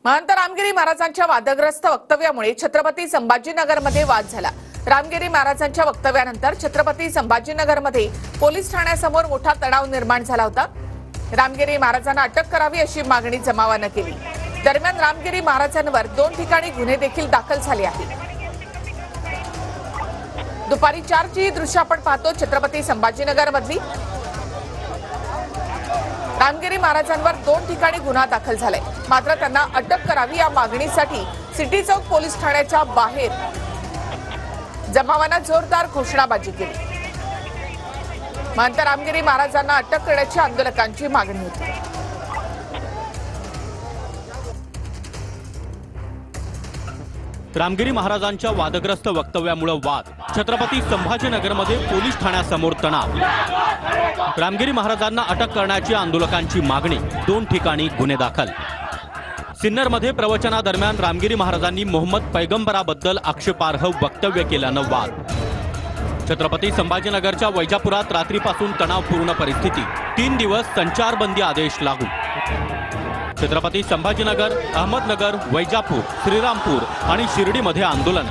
महंत रामगिरी महाराजांच्या वादग्रस्त वक्तव्यामुळे छत्रपती संभाजीनगरमध्ये वाद झाला। रामगिरी महाराजांच्या वक्तव्यानंतर छत्रपती संभाजीनगरमध्ये पोलीस ठाण्यासमोर मोठा तणाव निर्माण झाला होता। रामगिरी महाराजांना अटक करावी अशी मागणी जमावानं केली। दरम्यान रामगिरी महाराजांवर 2 ठिकाणी गुन्हे देखील दाखल झाले आहेत। दुपारी 4ची ही दृश्य आपण पाहतो। छत्रपती संभाजीनगरमधली रामगिरी महाराजांवर 2 ठिकाणी गुन्हा दाखल झालाय। मात्र त्यांना अटक करावी या मागणीसाठी सिटी चौक पोलीस ठाण्याच्या बाहेर जमावानं जोरदार घोषणाबाजी केली। महंत रामगिरी महाराजांना अटक करण्याची आंदोलकांची मागणी होती। रामगिरी महाराजांच्या वादग्रस्त वक्तव्यामुळे वाद, छत्रपती संभाजीनगरमध्ये पोलीस ठाण्यासमोर तणाव। रामगिरी महाराजांना अटक करण्याची आंदोलकांची मागणी, 2 ठिकाणी गुन्हे दाखल। सिन्नरमध्ये प्रवचनादरम्यान रामगिरी महाराजांनी मोहम्मद पैगंबराबद्दल आक्षेपार्ह वक्तव्य केल्यानं वाद। छत्रपती संभाजीनगरच्या वैजापुरात रात्रीपासून तणावपूर्ण परिस्थिती, 3 दिवस संचारबंदी आदेश लागू। छत्रपती संभाजीनगर, अहमदनगर, वैजापूर, श्रीरामपूर आणि शिर्डीमध्ये आंदोलन।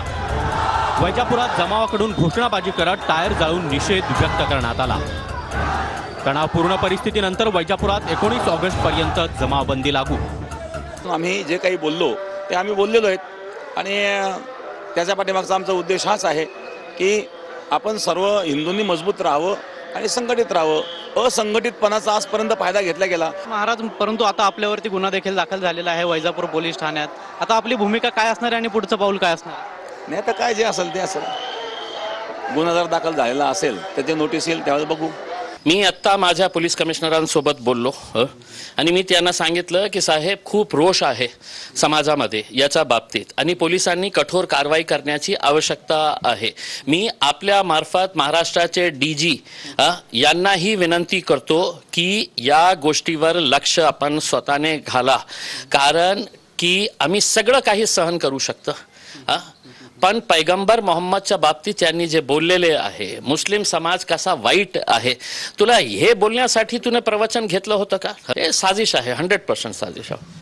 वैजापुरात जमावाकडून घोषणाबाजी करत टायर जाळून निषेध व्यक्त करण्यात आला। तणावपूर्ण परिस्थितीनंतर वैजापुरात 19 ऑगस्टपर्यंत जमावबंदी लागू। आम्ही जे काही बोललो ते आम्ही बोललेलो आहेत आणि त्याच्या पाठीमागचा आमचा उद्देश हाच आहे की आपण सर्व हिंदूंनी मजबूत राहावं आणि संघटित राहावं। असंघटितपणाचा आजपर्यंत फायदा घेतला गेला महाराज, परंतु आता आपल्यावरती गुन्हा देखील दाखल झालेला आहे वैजापूर पोलीस ठाण्यात। आता आपली भूमिका काय असणार आणि पुढचं पाऊल काय असणार? नाही तर काय जे असेल ते असेल। गुन्हा जर दाखल झालेला असेल तर ते नोटीस येईल, त्यावेळेस बघू। मी आत्ता माझ्या पोलीस कमिशनरांसोबत बोललो आणि मी त्यांना सांगितलं की साहेब, खूप रोष आहे समाजामध्ये याच्या बाबतीत आणि पोलिसांनी कठोर कारवाई करण्याची आवश्यकता आहे। मी आपल्या मार्फत महाराष्ट्राचे DG यांनाही विनंती करतो की या गोष्टीवर लक्ष आपण स्वतःने घाला, कारण की आम्ही सगळं काही सहन करू शकतो, पण पैगंबर मोहम्मदच्या बाबतीत त्यांनी जे बोललेले आहे, मुस्लिम समाज कसा वाईट आहे, तुला हे बोलण्यासाठी तुने प्रवचन घेतलं होतं का? हे साजिश आहे, 100% साजिश आहे।